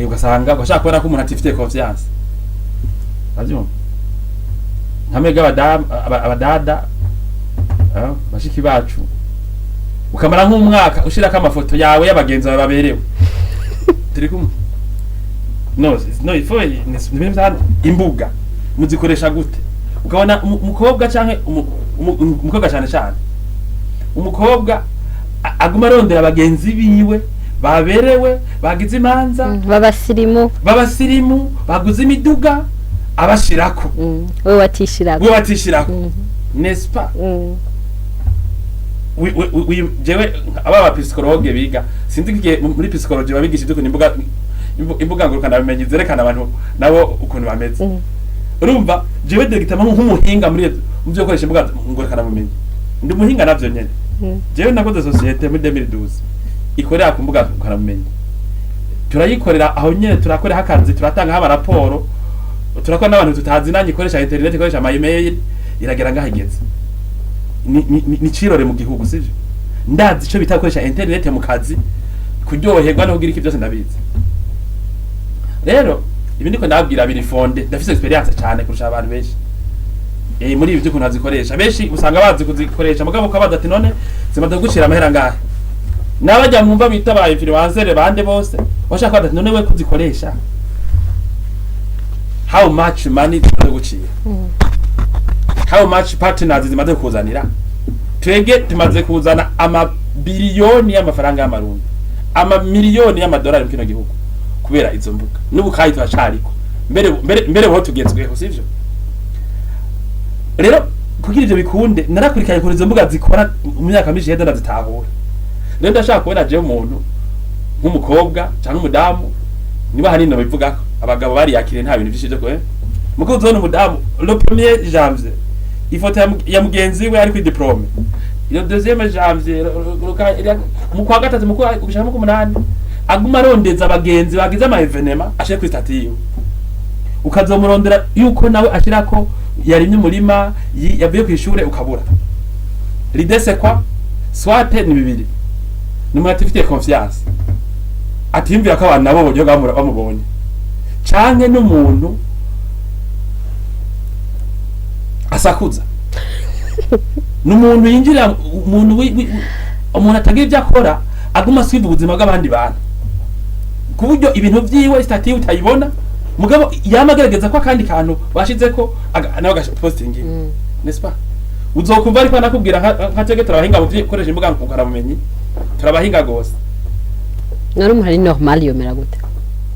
ugasanga ugashaka kubona ko umuntu atifite confiance bavyumva nkamega abadada bashiki bacu ukamara nk'umwaka ushirako amafoto yawe y'abagenzi bawe baberewe turi kumwe no ifo imbuga muzikoresha gute ukabona umukobwa canke umukobwa cyane umukobwa aguma arondera abagenzi biwe baberewe bagize imanza babasirimu baguze imiduga abashirako we watishirako nespa jewe aba psychologue biga sinzi kigiye muri psychology babigisha ibyo imbuga ngurukana bimenye zerekana abantu nabo ukuntu bameze urumva jewe degitama nk'umuhinga muri byo gukoresha imbuga ngurukana bumenye ndi muhinga navyo nyene jewe nakoze societe muri 2012 ikorera ku mbuga ngurukana bumenye turayikorera aho nyene turakorera hakazi turatanga haba raporo turakora n'abantu tutazinanye ikoresha internet ikoresha ama email iragera ngahigeze ni cirore mu gihugu sivyo ndazi ico bitakoresha internet mu kazi kuryoherwa no kugira iki byose ndabizi rero ibi ndiko ndabwira biri fonde ndafise experience cyane kurusha abantu benshi muri ibi byo kuntu azikoresha benshi usanga bazi kuzikoresha mugabo kabaza ati none zimaze gucira amahera ngahe nabajya mwumva bitabaye influencer bande bose bashaka ati none we kuzikoresha how much money zimaze gucira how much partners zimaze kuzanira twege tumaze kuzana amabiliyoni y'amafaranga y'amarundi amamiliyoni y'amadolari mu kino gihugu kubera izo mbuga n'ubu kayi twacariko mbere bo tugezweho sivyo rero kugira ivyo bikunde narakurikaye kuri izo mbuga zikora mu myaka myinshi yenda ndazitahura rero ndashaka kubona je umuntu nk'umukobwa cyangwa umudamu niba hari no bivuga abagabo bari yakire nta bintu byinshi byo ko muko uzona umudamu le premier janvier ifoto ya mugenzi we ari ku diplome iyo deuxième janvier mu kwa gatatu mu kwa gushaka mu 8 aguma arondeza abagenzi bagize ama evenement ashire kuri statue ukazomurondera yuko nawe ashirako yarimye umurima yavuye ku ishure ukabura l'idée c'est quoi soit ni bibiri numwe atifite confiance atimvira ko abantu nabo bojyo bamubonye canke n'umuntu asakuza n'umuntu yinjira umuntu atagira ibyo akora aguma swiva ubuzima bw'abandi bantu kuburyo ibintu vyiwe statue utayibona mugabo yamagerageza ko kandi kantu bashize ko nawe gasposting n'est-ce pas uzokumva ariko nakubwira nka twege turabahinga mu bikoresha imbuga ngurukanabumenyi turabahinga gose nari umuhari normal yomera gute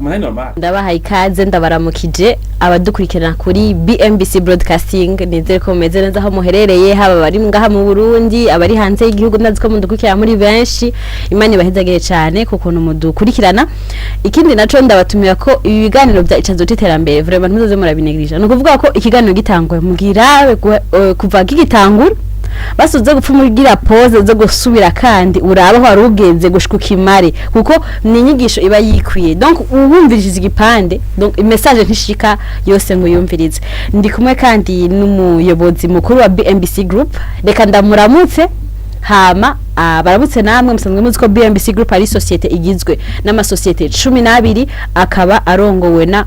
umuhari normal ndabahaye ikaze ndabaramukije abadukurikirana kuri BMBC Broadcasting nizere ko meze neza aho muherereye haba bari ngaha mu Burundi abari hanze y'igihugu ndazi ko mudukurikira muri benshi imani bahezageye cyane kuko mudukurikirana ikindi naco ndabatumira ko ibi biganiro bya icazo titerambere vraiment muzoze murabinegirija no kuvuga ko ikiganiro gitangwe mugira kuva gitangura basuze gupfumugira pose zo gusubira kandi uraba ho arugeze gushikuka imare kuko ni inyigisho iba yikwiye donc ubumvirije igipande donc message ntishika yose ngo yumvirize ndi kumwe kandi n'umuyobozi mukuru wa BMBC Group reka ndamuramutse hama baramutse namwe musanzwe muzi ko BMBC Group ari societe igizwe n'amasociete 12 akaba arongowe na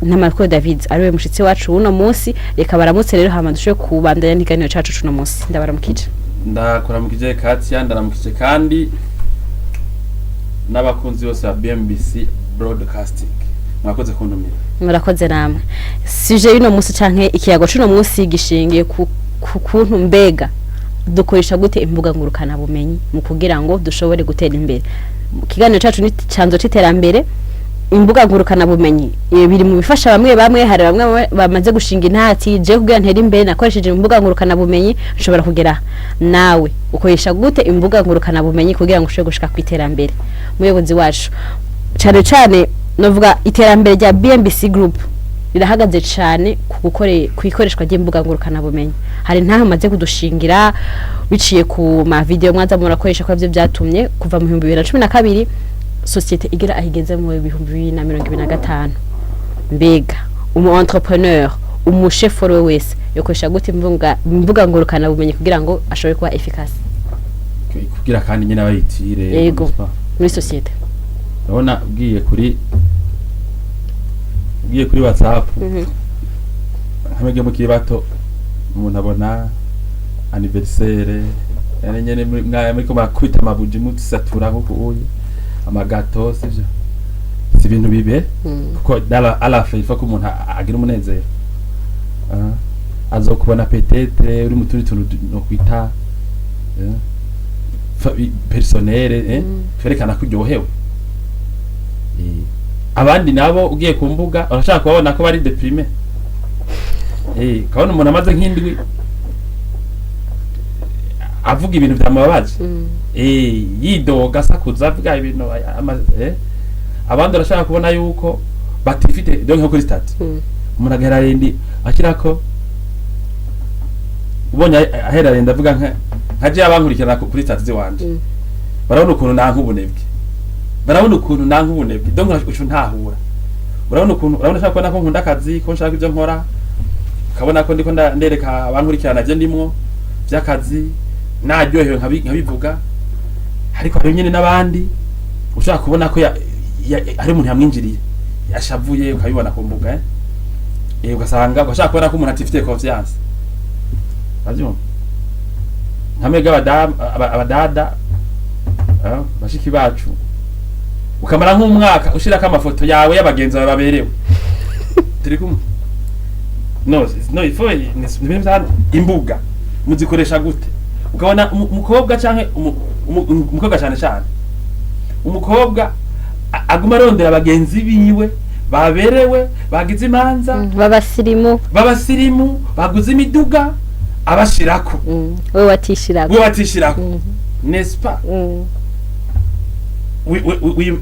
Marco David ariwe mushitsi wacu uno munsi reka baramutse rero hama dushoye kubandanya n'iganiro cacu uno munsi ndabaramukije ndakuramukije Katia ndaramukije kandi n'abakunzi bose ba BMBC Broadcasting mwakoze kuntumira murakoze namwe sujet y'uno munsi canke ikiyago c'uno munsi gishingiye ku kuntu mbega dukoresha gute imbuga ngurukana bumenyi mu kugira ngo dushobore gutera imbere ikiganiro cacu ni canzo c'iterambere imbuga ngurukana bumenyi biri mu bifasha bamwe hari bamwe bamaze gushinga intati je kugira ntera imbere nakoresheje imbuga ngurukana bumenyi nshobora kugera nawe ukoresha gute imbuga ngurukana bumenyi kugira ngo ushobore gushika kwiterambere muyobozi wacu cyane novuga iterambere rya BMBC Group rirahagaze cyane kuikoreshwa ry'imbuga ngurukana bumenyi hari ntaho maze kudushingira biciye ku ma video mwaza murakoresha ko byo byatumye kuva mu 2012 societe igira ahigeze mu 2025 mbega umu entrepreneur chef for wese yokoresha gute imbuga ngurukana bumenyi kugira ngo ashobore kuba efficace kugira kandi nyine abayitire yego muri societe urabona bwiye kuri ugiye kuri WhatsApp nk'abege mukiri bato umuntu abona anniversaire nyene muri ko bakwita amabuji mutisatura nko uyu amagato sivyo si ibintu bibe kuko ala fa ko umuntu agira umunezero azokubona peut-être uri mu tundi tuntu no kwita personnel ferekana ko uryohewe abandi nabo ugiye ku mbuga urashaka kubona ko bari deprimé kabona umuntu amaze nk'indwi avuga ibintu byamababaje yidoga asakuza avuga ibintu abandi urashaka kubona yuko batifite donc nko kuri stat umuntu agahera rendi akirako ubonye ahera rendi avuga nkaje abankurikirana kuri stat ziwanje barabona ukuntu barabona ukuntu ubunebwe donc ucu ntahura urabona shaka kubona ko nkunda akazi ko nshaka ibyo nkora kabona ko ndiko ndereka abankurikirana je ndimwo by'akazi naryohewe nkabivuga ariko hari nyene n'abandi ushaka kubona ko hari umuntu yamwinjiriye yashavuye ukabibona ku mbuga ugasanga ugashaka kubona ko umuntu atifite confiance bazyo nkamega abadada bashiki bacu ukamara nk'umwaka ushirako amafoto yawe y'abagenzi bawe baberewe turi kumwe no ifo imbuga muzikoresha gute ukabona umukobwa canke umukobwa cyane umukobwa aguma arondera abagenzi biwe baberewe bagize imanza babasirimu baguze imiduga abashirako we watishirako nespa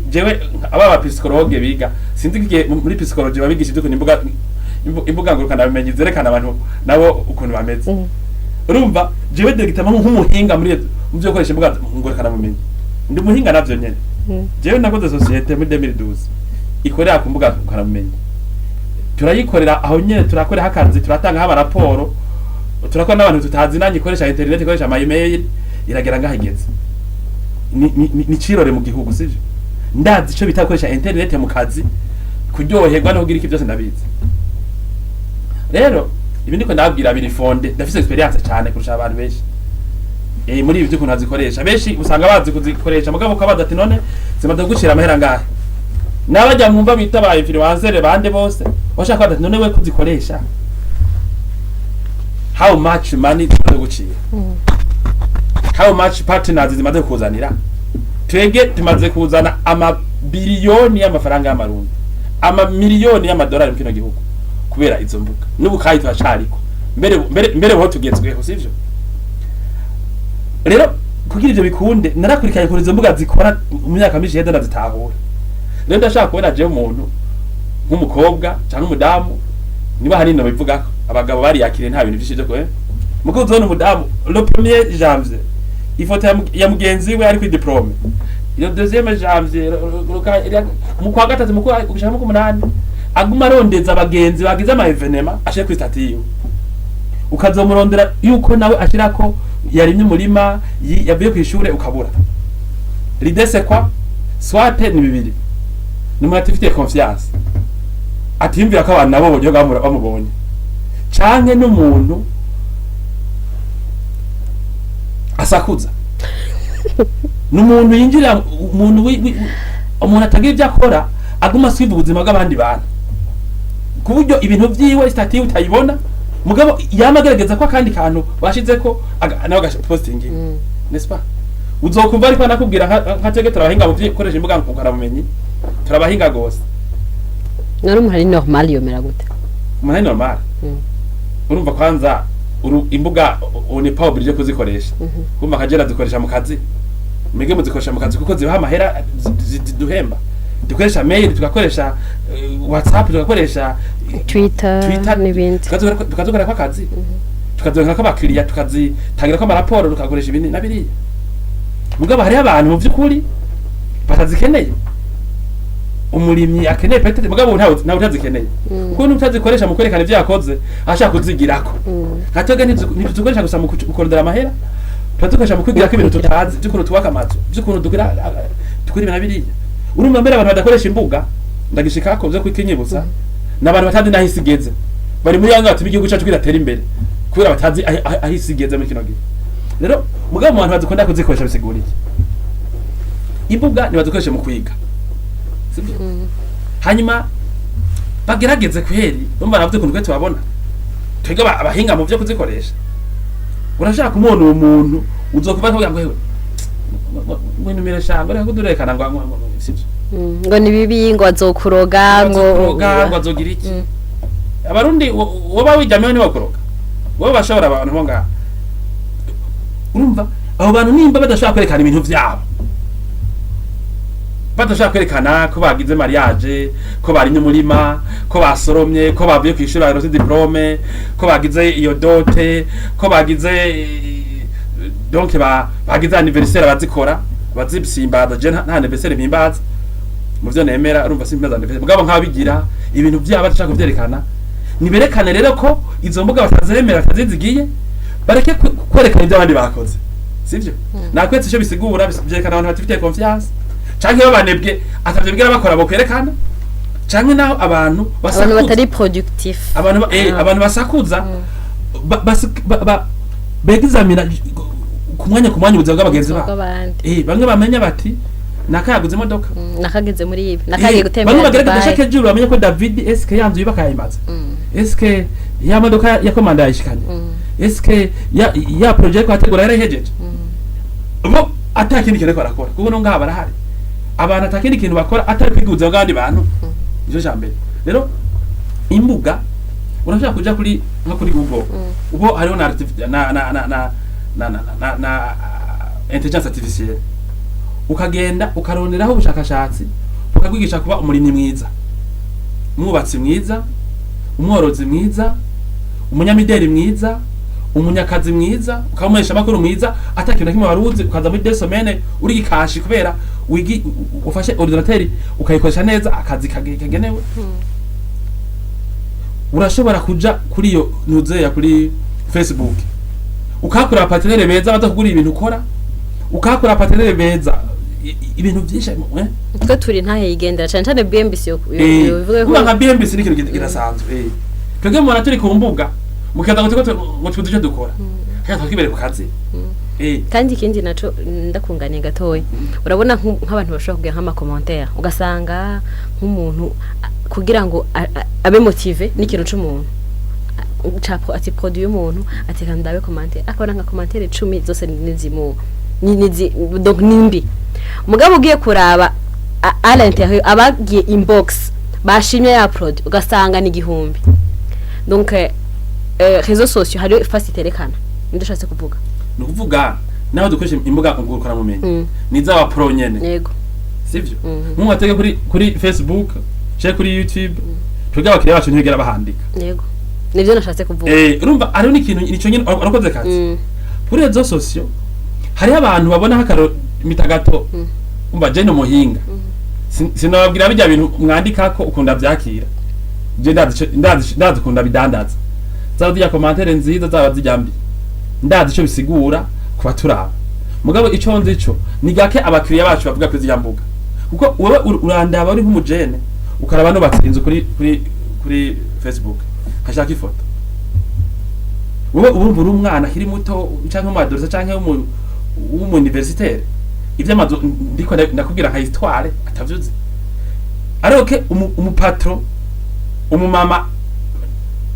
jewe aba psychologue biga sinzi kigiye muri psychologie babigisha ibyo imbuga ngurukana bimenye zerekana abantu nabo ukuntu bameze urumva jewe degitama nk'umuhinga muri byo gukoresha imbuga ngurukana bumenye ndi umuhinga navyo nyene jewe nakoze societe muri 2012 ikorera ku mbuga ngurukana bumenye turayikorera aho nyene turakorera hakazi turatanga haba raporo turakora n'abantu tutazi nanyi ikoresha internet ikoresha ama email iragera ngahigeze ni cirore mu gihugu sivyo ndazi ico bitakoresha internet mu kazi kuryoherwa no kugira iki byose ndabizi rero ibi ndiko ndabwira biri fonde ndafise experience cyane kurusha abantu benshi muri ibi by'ukuntu azikoresha benshi usanga bazi kuzikoresha mugabo ukabaza ati none zimaze gucira amahera ngahe nabajya mwumva bita ba influencer bande bose bashaka ati none we kuzikoresha how much money zimaze gucira how much partners zimaze kuzanira twege tumaze kuzana amabiliyoni y'amafaranga y'amarundi amamiliyoni y'amadolari mu kino gihugu kubera izo mbuga n'ubu kayi twacariko mbere ho tugezweho sivyo rero kugira ivyo bikunde narakurikanye ko izo mbuga zikora mu myaka myinshi heda ndazitahura rero ndashaka kubona je umuntu nk'umukobwa cyangwa umudamu niba hari no bivuga abagabo bari yakire nta bintu byishije ko muko uzona umudamu le premier janvier ifoto ya mugenzi we ari ku diplome iyo deuxième janvier mu kwa gatatu mu kwa gushaka mu 8 aguma arondeza abagenzi bagize ama evenement ashe kuri statiyo ukazomurondera yuko nawe ashirako yarimye umurima yavuye ku ishure ukabura l'idée kwa swate ni bibiri numuntu atifite confiance atimvira ko abantu nabo buryo bamubonye canke n'umuntu asakuza n'umuntu yinjira umuntu atagira ibyo akora aguma aswiva ubuzima bw'abandi bantu ku buryo ibintu byiwe statiyo utayibona mugabo yamagerageza ko akandi kantu bashize ko nawe gasposting n'est-ce pas uzokumva ariko nakubwira nka twege turabahinga mu bikoresha imbuga ngurukana bumenyi turabahinga gose nari umuhari normal yomera gute umuhari normal urumva kwanza imbuga one power byo kuzikoresha kumva kagera zikoresha mu kazi mege muzikoresha mu kazi kuko zibaha amahera duhemba dukoresha mail tugakoresha WhatsApp tugakoresha Twitter n'ibindi tukazokora kwa kazi tukazokora kwa bakiriya tukazitangira ko amaraporo tukakoresha ibindi nabiri mugabo hari abantu mu byukuri batazikeneye umurimyi akeneye petete mugabo ntawe utazikeneye kuko n'utazikoresha mu kwerekana ibyo yakoze ashaka kuzigirako hatwege ntitukoresha gusa mu kurondera amahera tukadukoresha mu kwigira ko ibintu tutazi by'ukuntu tubaka amazu by'ukuntu dukora ibintu nabiriya urumva mbere abantu badakoresha imbuga ndagishika ko byo kwikinyibutsa n'abantu batazi naho isi igeze bari muri yanga batuma igihugu cyacu kidatera imbere kubera batazi aho isi igeze muri kino gihe. Rero mugabo mu bantu bazikunda kuzikoresha bisigura iki? Imbuga nibazikoresha mu kwiga, sibyo? Hanyuma bagerageze kweri umva navuze kuntu kwe tubabona twege abahinga mu byo kuzikoresha. Urashaka kumubona umuntu uzokuva kugira ngo hewe ngo numira shanga reka kudurekana ngo sibyo ngo ni bibi ngo azokuroga ngo azogira iki. Abarundi woba wijamyeho ni bakoroga wowe bashobora abantu bo ngaha. Urumva abo bantu nimba badashaka kwerekana ibintu byabo, badashaka kwerekana ko bagize mariage, ko bari n'umurima, ko basoromye, ko bavuye kwishura barose diplome, ko bagize iyo dote, ko bagize donc bagize anniversaire bazikora bazibsimbaza je nta anniversaire mpimbaza mu byo nemera. Urumva simbaza anniversaire mugabo nk'abigira ibintu byabo badashaka kuvyerekana, niberekane rero ko izo mbuga batazemera batazizigiye bareke kwerekana ibyo abandi bakoze, sivyo? Nakwetse cyo bisigura byerekana abantu batifite confiance canke babanebwe atavye bwira bakora bo kwerekana canke naho abantu basakuza batari productif, abantu basakuza begizamira ku mwanya ubuzima bw'abagenzi babo. Bamwe bamenya bati nakayaguze imodoka nakageze muri ibi nakagiye gutembera. Bamwe bagerageza shake juru bamenye ko David SK yanzu yibakayimaza SK ya modoka ya komanda yishikanye SK ya project kwategura yarahejeje bo atakindi kintu barakora kuko no ngaha barahari abantu atakindi kintu bakora atari kwiguza ngandi bantu. Ijo jambere rero imbuga urashaka kuja kuri nko kuri Google ubo hariho na intelligence artificielle ukagenda ukaronderaho ubushakashatsi ukagwigisha kuba umurimyi mwiza, umwubatsi mwiza, umworozi mwiza, umunyamideli mwiza, umunyakazi mwiza, ukamuhesha makuru mwiza atakintu na kimwe waruzi ukaza muri desomene uri gikashi kubera wigi ufashe ordinateur ukayikoresha neza akazi kagenewe. Urashobora kuja kuri iyo nuze ya kuri Facebook ukakura partenaire beza badakugura ibintu ukora, ukakura partenaire beza ibintu byinshi twe turi ntahe yigendera cyane cyane BMBC yo bivuge ko nka BMBC ni kintu kirasanzwe. Twebwe mu turi ku mbuga mukaza ngo tuje dukora kandi twakibere ku kazi. Kandi ikindi naco ndakunganiye gatoya urabona nk'abantu bashobora kugira nk'ama commentaire ugasanga nk'umuntu kugira ngo abe motive n'ikintu c'umuntu chapo ati produit y'umuntu ati kandi abe commentaire akora nka commentaire 10 zose nizimu donc nimbi mugabo ugiye kuraba à l'intérieur abagiye inbox bashimye ya produit ugasanga ni igihumbi. Donc réseaux sociaux hari fasiterekana ndashatse kuvuga no kuvuga naho dukoresha imbuga ngurukana mumenye niza wa pro nyene yego sivyo mwatege kuri Facebook cyo kuri YouTube twega bakiriya bacu ntibigera bahandika yego nivyo nashatse kuvuga. Urumva ari n'ikintu nico nyene arakoze kazi kuri réseaux sociaux hari abantu babona hakaro mitagato umva je no muhinga sinababwira bijya bintu mwandika ko ukunda byakira je ndazi kunda bidandaza zaudi ya commentaire nziza zaba zijyambi ndazi cyo bisigura kuba turaba mugabo ico nzi ico ni gake abakiriya bacu bavuga kuri ziyambuga kuko wewe urandaba uri nk'umujene ukaraba no batsinze kuri Facebook hashaka ifoto wewe urumva umwana akiri muto canke mu adolescent canke mu universitaire ivy'amazo ndiko ndakubwira nka histoire atavyuzi aroke umupatro umumama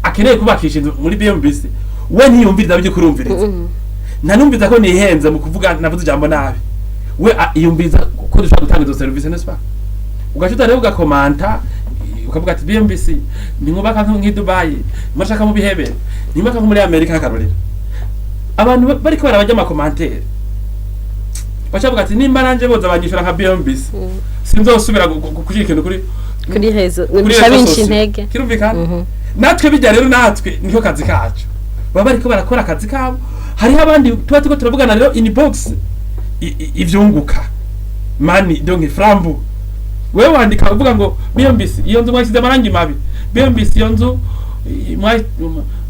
akeneye kubakisha muri BMBC we ntiyumviriza byo kurumviriza ntanumviza ko nihenze mu kuvuga navuze ijambo nabi we yumviriza ko dushaka gutanga izo service n'est-ce pas ugacuta rero ugakomanta ukavuga ati BMBC ni nkubaka nk'i Dubai mashaka mu bihebe ni nkubaka muri Amerika akarorero abantu bariko barabajya ama commentaire bachavuga ati nimba nanje boza banyishura nka BMBC sinzosubira kushika ikintu kuri rezo nishabinshi intege kirumvikana natwe bijya rero natwe niko kazi kacu baba bariko barakora akazi kabo. Hariho abandi tuba tuko turavugana rero inbox ivyunguka mani donc frambu wewe wandika uvuga ngo BMBC iyo nzu mwashyize amarangi mabi BMBC iyo nzu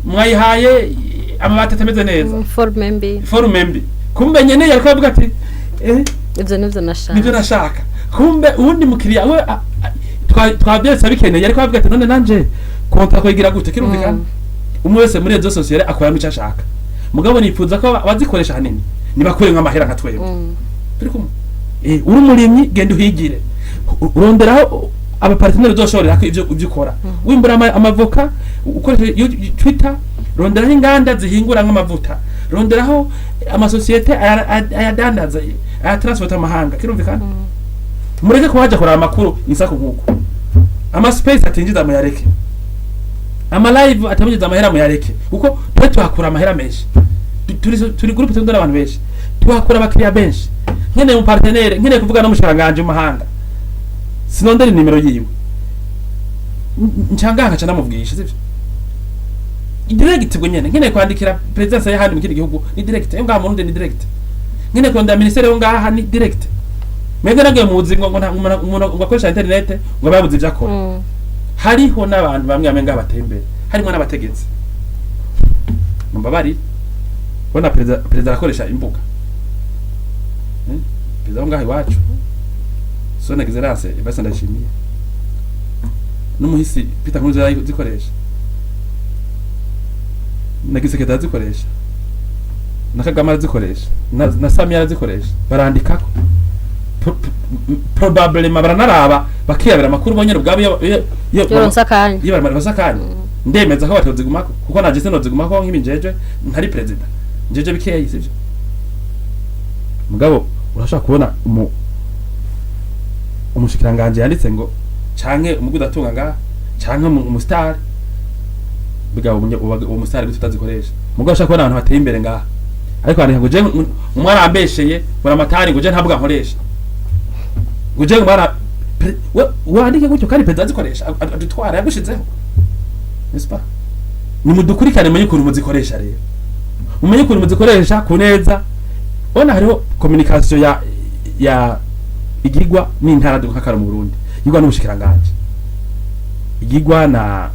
mwayihaye amabati atameze neza formembi kumbe nyene yariko avuga ati ivyo nashaka kumbe ubundi mukiriya we twabyetse bikeneye ariko bavuga ati none nanje konta kwigira gute kirumvikana umwe wese muri rezo sociale akora mu cyashaka mugabo nifuza ko abazikoresha hanini nibakure nk'amahera nka twebwe turi kumwe uri umurimyi genda uhigire uronderaho abaparteneri uzoshorera ko ivyo ukora wimbura amavoka ukoresha Twitter ronderaho inganda zihingura nk'amavuta ronderaho amasosiyete ayadandaza ayatransporta amahanga kirumvikana mureke ko haja kuraba amakuru insako nkuko ama space atinjiza mu yareke ama live atamujeza amahera mu yareke kuko twe tuhakura amahera menshi turi groupe tundara abantu benshi tuhakura abakiriya benshi nkene mu partenaire nkene kuvuga no mushiranganje mu mahanga sinondera nimero yiwe ncanganga cyane namubwisha sivyo direct bwo nyene nkene kwandikira presidence ya handi mu kindi gihugu ni direct yo ngaha mu Burundi ni direct nkene kwandikira ministere yo ngaha ni direct mwebwe nagiye muzi ngo umuntu akoresha internet ngo babuze ivyo akora hariho n'abantu bamwe bamwe ngaha batembera harimo n'abategetsi mbabari bona perezida akoresha imbuga perezida ngaha iwacu Son Excellence basa ndashimiye n'umuhisi Peter Nkurunziza zikoresha nagiseke zikoresha na Kagame zikoresha na Samia zikoresha barandikako probably baranaraba bakiyabira makuru bonyere bwabo yo nsakanye iyo bari basakanye ndemeza ko batozigumako kuko naje sinozigumako nk'ibinjeje ntari president njeje bikeye sivyo mugabo urashaka kubona umushikiranganje yanditse ngo canke umugudatunga nga canke umustar bigabo umustar bitutazikoresha mugabo urashaka kubona abantu bateye imbere ngaha ariko andika ngo je umwana ambesheye bora matari ngo je ntavuga nkoresha guje ngara wandike gutyo kandi peza zikoresha adutwara yagushizeho nespa ni mudukurikane menye ukuntu muzikoresha rero umenye ukuntu muzikoresha kuneza ona hariho communication ya igigwa n'intara dukakara mu Burundi igwa n'ubushikiranganje igigwa na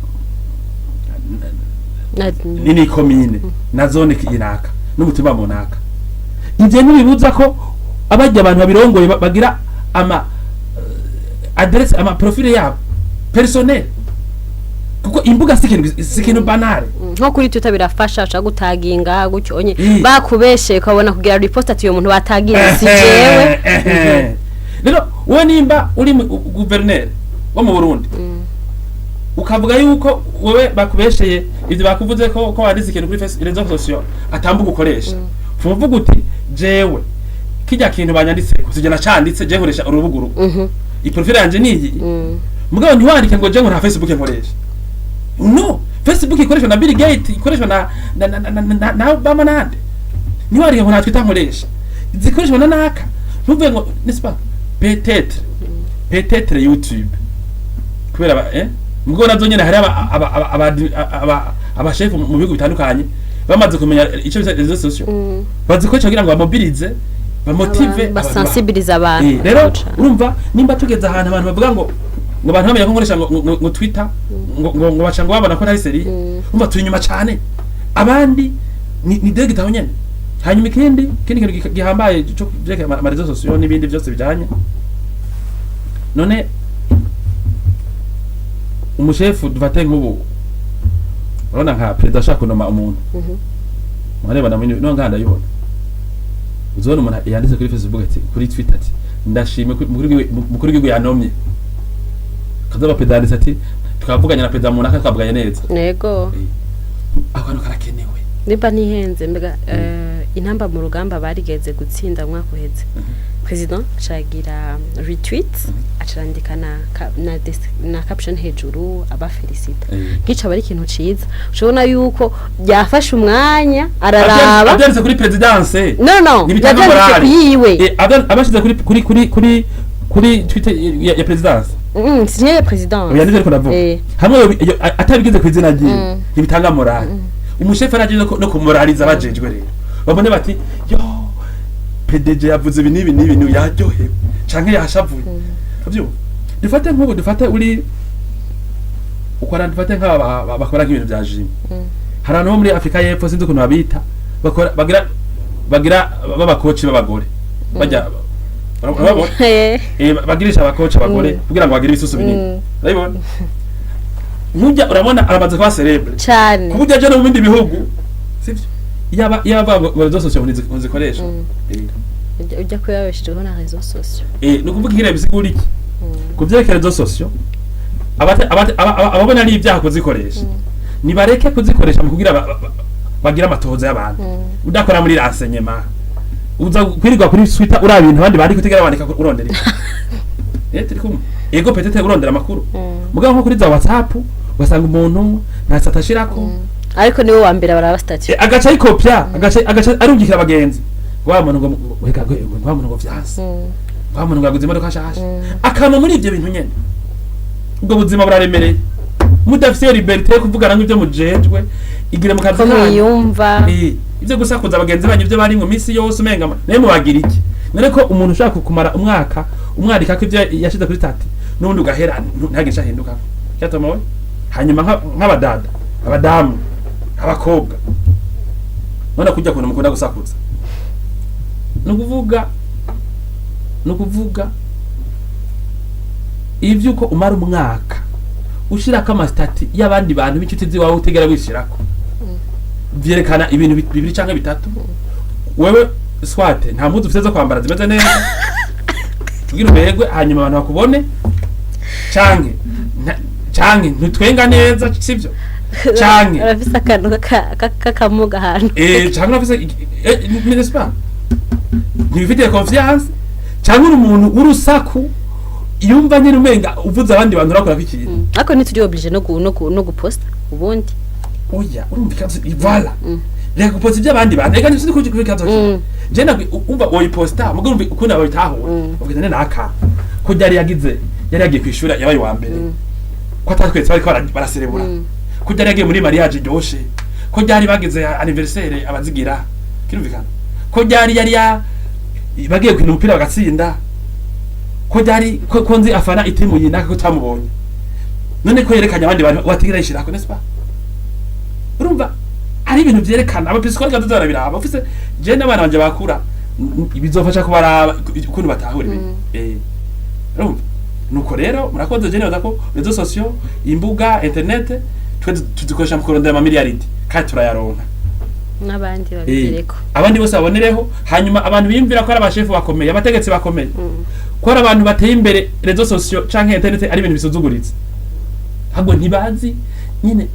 nini commune na zone kinaka n'umutima monaka ivyo ntibibuza ko abajya abantu babirongoye bagira ama adresse ama profile yabo personnel kuko imbuga sikintu banale nko kuri Twitter birafasha cha gutaginga gutyo onye bakubeshe ukabona kugira report ati uyo muntu batagira si jewe rero wowe nimba uri gouverneur wo mu Burundi ukavuga yuko wowe bakubesheye ivyo bakuvuze ko wanditse ikintu kuri Facebook rezo social atambuga ukoresha fuvuga uti jewe kijya kintu banyanditse kusije nacanditse je nkoresha urubuguru iprofile yanje niyi mugabo ntiwandike ngo je nkora Facebook nkoresha no Facebook ikoreshwa na Bill Gates ikoreshwa na Obama nande ntiwandike ngo Twitter nkoresha zikoreshwa na naka ntuvuge ngo n'est-ce peut-être YouTube kubera mugabo nazo nyene hari aba chef mu bihugu bitandukanye bamaze kumenya ico bisa rezo social bazikoresha kugira ngo bamobilize bamotive basensibilize abantu rero urumva nimba tugeze ahantu abantu bavuga ngo abantu bamenya ko nkoresha ngo Twitter ngo bacanga babona ko ntari seri urumva turi nyuma cyane abandi ni degita aho nyene hanyuma ikindi kintu gihambaye cyo byeke amarezo social n'ibindi byose bijanye none umushefu dufate nk'ubu urabona nka president ashaka kunoma umuntu mwareba na mwenye no nganda yibona uzona umuntu yanditse kuri Facebook ati kuri Twitter ati ndashime mukuru w'igihugu yanomye kazaba pedalise ati twavuganye na president mu naka twavuganye neza yego akantu karakenewe niba nihenze mbega intamba mu rugamba barigeze gutsinda mwaka uheze president acagira retweet acandika na caption hejuru aba felicita gica bari ikintu ciza ushobona yuko byafashe umwanya araraba abyanditse kuri presidence no nibitanga yiwe abashize kuri Twitter ya presidence sinye ya president yanditse ariko ndavuga hamwe atabigize ku izina ryiwe nibitanga morale umushefu aragize no kumoraliza abajejwe rero babone bati yo PDG yavuze ibi nibi yaryohewe canke yashavuye avyo dufate nk'ubu dufate uri ukora dufate nk'aba bakora nk'ibintu bya gym harano muri Afrika y'Epfo sinzi ukuntu babita bakora bagira baba coach b'abagore bajya urabona bagirisha abakoca abagore kugira ngo bagire ibisusu binini urabona nkujya urabona aramaze kwa celebre cyane kuburyo aje no mu bindi bihugu sivyo yaba rezo sosio nzikoresha ujya kuyabeshijeho na rezo sosio nukuvuga nkire bisigura iki kuvyerekera rezo sosio ababona ari ibyaha kuzikoresha nibareke kuzikoresha mu kugira bagira amatohoza y'abantu udakora muri renseignement uza kwirirwa kuri Twitter uri ibintu abandi bari kutegera bandika urondera turi kumwe ego petete urondera amakuru mugabo nko kuri za WhatsApp wasanga umuntu ntasatashirako ariko niwe wa mbere baraba statue agaca ikopya agaca arungikira abagenzi wa muntu ngo weka wa muntu ngo vyase wa muntu ngo aguze imodoka nshasha akama muri ivyo bintu nyene ubwo buzima buraremereye mudafite liberté yo kuvugana nk'ibyo mujejwe igire mu kazi yumva ivyo gusakuza abagenzi banyu ivyo bari mu misi yose umenga naye mubagira iki none ko umuntu ushaka kumara umwaka umwarika ko ivyo yashize kuri tati nundi ugahera ntagisha hinduka cyatomowe hanyuma nk'abadada abadamu abakobwa none kujya kuntu mukunda gusakuza nukuvuga ivyo uko umara umwaka ushirako amastati y'abandi bantu b'inshuti ziwawe utegera wishirako vyerekana ibintu bibiri canke bitatu wewe swate nta mpuzu ufite zo kwambara zimeze neza tugira ubegwe hanyuma abantu bakubone canke ntitwenga neza sivyo canke urafise akantu kakamuga hano canke urafise n'est-ce ntibifitiye confiance canke uri umuntu w'urusaku yumva nyine umenga uvuze abandi bantu urakora ikintu ariko ntituri oblige no guposta ubundi oya urumva ivala reka guposta iby'abandi bantu reka nisi kuri kazo je na umva oyiposta mugo urumva ukunda bayitahura ubwite naka ko yari yagiye kwishura yabaye wa mbere ko atatwetse bari baraserebura ko yari yagiye muri mariage ryoshe ko yari bagize anniversaire abazigira kirumvikana ko yari bagiye kwina umupira bagatsinda ko yari ko nzi afana itimu yinaka ko tamubonye none ko yerekanye abandi bantu watigira yishirako n'est-ce pas urumva ari ibintu vyerekana abapisikologe bazora biraba ufise je n'abana banje bakura bizofasha kubaraba ukuntu batahure urumva nuko rero murakoze je neza ko rezo sosio imbuga internet tudukoresha mu kurondera ama miliyaridi kandi turayaronka n'abandi babireko abandi bose babonereho hanyuma abantu biyumvira ko ari abashefu bakomeye abategetsi bakomeye ko ari abantu bateye imbere rezo sosio canke internet ari ibintu bisuzuguritse ahubwo ntibazi nyine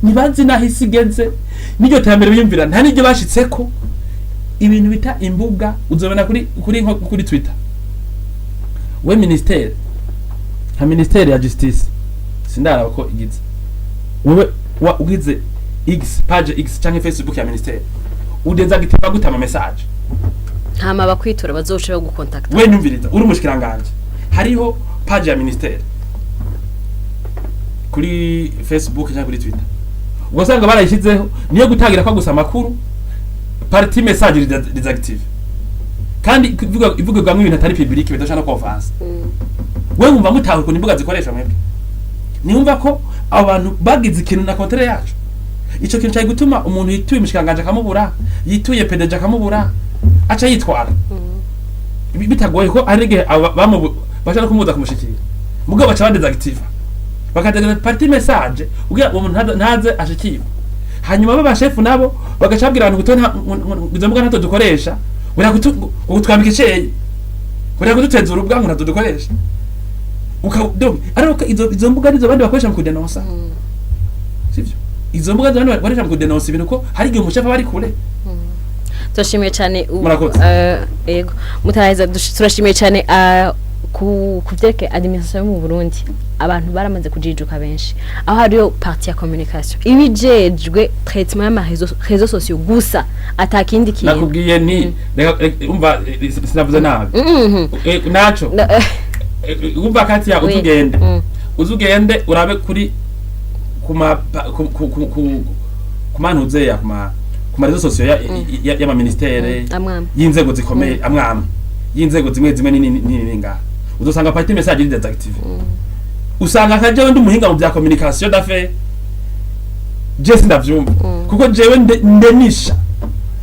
ntibazi naho isi igeze n'iryo terambere biyumvira nta n'iryo bashitseko ibintu bita imbuga uzobona kuri Twitter we ministere nka ministere ya justice sindaraba ko igize wewe ugize X page X canke Facebook ya ministere udenza giteba gutama message ntama bakwitura bazoce bagukontakta we nyumviriza uri umushikiranganje hariho page ya ministere kuri Facebook cyangwa kuri Twitter ugasanga barayishizeho niyo gutangira kwa gusa makuru party message desactive kandi ivuga gamwe ibintu atari public bidashana ko offense we ngumva mutawe ko nimbuga zikoresha mwebwe niumva ko abantu bagize ikintu na kontere yacu ico kintu cyari gutuma umuntu yituye umushikanganje akamubura yituye pedeje akamubura aca yitwara bitagoye ko arige bashaka kumuza kumushikira mugabo baca badesactive bakatega party message ugira umuntu ntaze ashikiye hanyuma baba chef nabo bagacabwira abantu gutona bizambuga ntato dukoresha bura gutwambika iceye bura gututeza urubwangu ntato dukoresha ukadom ariko izo mbuga nizo bandi bakoresha mu kudenonsa sivyo izo mbuga zabantu bakoresha mu kudenonsa ibintu ko hari igihe umushefa bari kure turashimiye cyane yego mutaheza turashimiye cyane kuvyeke administration mu Burundi abantu baramaze kujijuka benshi aho hariyo parti ya communication ibijejwe traitement y'ama réseaux sociaux gusa atakindi kintu nakubwiye ni umva sinavuze nabi naco umva kati ya uzugende urabe kuri kumanuze ya kuma réseaux sociaux y'ama ministère y'inzego zikomeye amwamwe y'inzego zimwe nini ngaha uzosanga party message iri desactive usanga kaje ndi muhinga mu bya communication d'affaires je sindavyumva kuko jewe ndenisha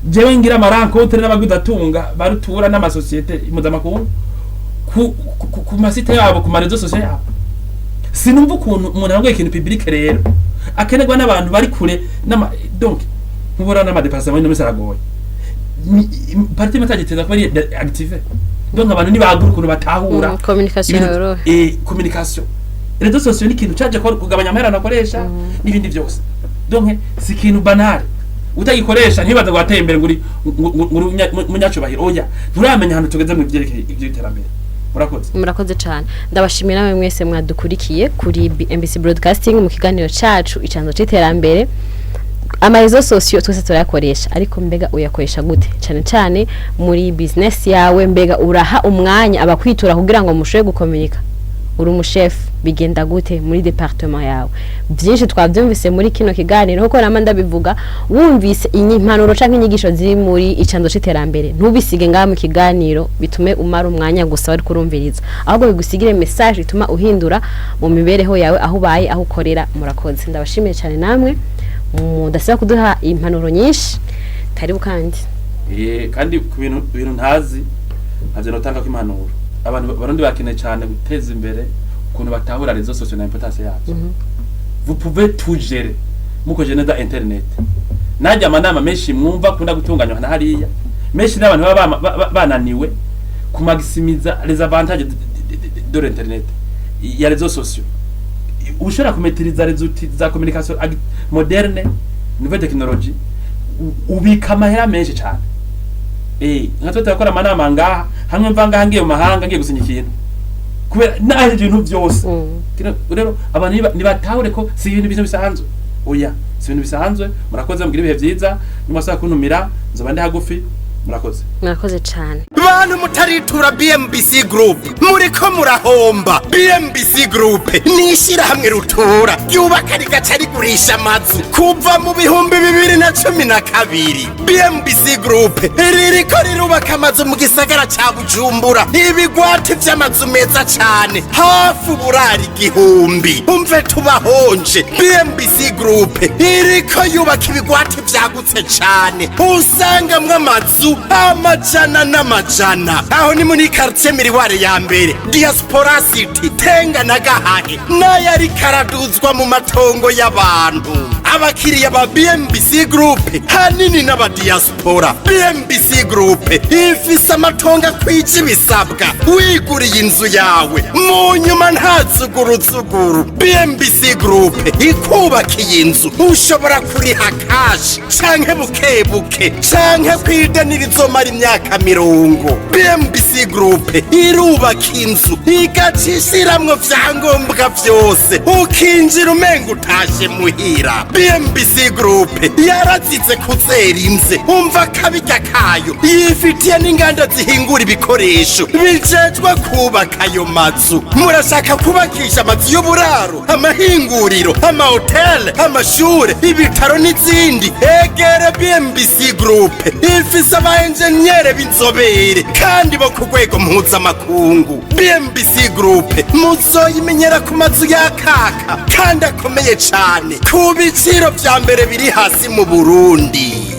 jewe ngira amarankotre n'abagudatunga barutura n'amasosiyete mpuzamakungu ku masite yabo ku marezo sosiyo yabo. Sinumva ukuntu umuntu avuga ikintu public rero akenerwa n'abantu bari kure donc nkubora n'amadepartement no misaragoye parti matagiteza ko ari active donc abantu nibagura ukuntu batahura communication rezo sosiyo ni ikintu caje kugabanya amahera nakoresha n'ibindi byose donc si ikintu banal utagikoresha ntibaza gwateye imbere nguri munyacubahiro oya nturamenya hano tugeze mu byerekeye iby'iterambere. Murakoze cyane ndabashimira namwe mwese mwadukurikiye kuri MBC Broadcasting mu kiganiro cacu icanzo c'iterambere. Amarezo sosiyo twese turayakoresha ariko mbega uyakoresha gute cyane cyane muri business yawe, mbega uraha umwanya abakwitura kugira ngo mushobe gukomunika uri umushefu bigenda gute muri departement yawe. Byinshi twabyumvise muri kino kiganiro kuko namanda bivuga wumvise impanuro canke inyigisho ziri muri icanzo c'iterambere ntubisige ngaha mu kiganiro bitume umara umwanya gusa bari kurumviriza, ahubwo bigusigire message ituma uhindura mu mibereho yawe aho ubaye aho ukorera. Murakoze ndabashimiye cyane namwe mudasaba kuduha impanuro nyinshi karibu kandi kandi ku bintu ntazi notanga ko impanuro abantu barundi bakeneye cyane guteza imbere ukuntu batahura rezo sosiyo na importance yazo. Vous pouvez tout gérer muko geneza internet najya amanama menshi mwumva kunda gutunganywa na hariya menshi n'abantu baba bananiwe ku maximiza les avantages de l'internet ya rezo sosiyo. Ushobora kumetiriza resulti za communication moderne nouvelle technologie ubika amahera menshi cyane. Nka turakora amanama ngaha hamwe mvanga hangiye mu mahanga ngiye gusinya ikintu kubera naje ibintu byose rero abantu nibatahure ko si ibintu bisanzwe oya si ibintu bisanzwe. Murakoze mugira ibihe byiza nimusaba kuntumira nzoba ndi hagufi. Murakoze cyane bantu mutaritura BMBC Group muriko murahomba. BMBC Group nishira hamwe rutura yubaka rigaca rigurisha amazu kuva mu 2012. BMBC Group ririko rirubaka amazu mu gisagara ca Bujumbura ibigwati vy'amazu meza cyane hafi uburari igihumbi. Umve tubahonje BMBC Group iriko yubaka ibigwati vyagutse cyane usangamwe amazu amajana n'amajana. Aho ni muri quartier Miriware ya mbere Diaspora City Tenga na Gahahe n'ayari karaduzwa mu matongo y'abantu. Abakiriya ba BMBC Group hanini n'aba diaspora. BMBC Group ifise amatongo kwije bisabwa wiguriye inzu yawe mu nyuma ntazuguruzuguru. BMBC Group ikubakiye inzu ushobora kuriha cash canke bukebuke canke kwidanira izomara imyaka 20. BMBC Group irubaka inzu igacishiramwo vyangombwa vyose ukinjira umenga utashe muhira. BMBC Group yarazize kuzera inze umva kabirya kayo yifitiye n'inganda zihingura ibikoresho bijejwe kubaka ayo mazu. Murashaka kubakisha amazu y'uburaro, amahinguriro, amahoteli, amashure, ibitaro n'izindi? Egere BMBC Group ifise abaenjenyere b'inzobere kandi bo ku rwego mpuzamakungu. BMBC Group muzoyimenyera ku mazu yakaka kandi akomeye cane ku biciro vya mbere biri hasi mu Burundi.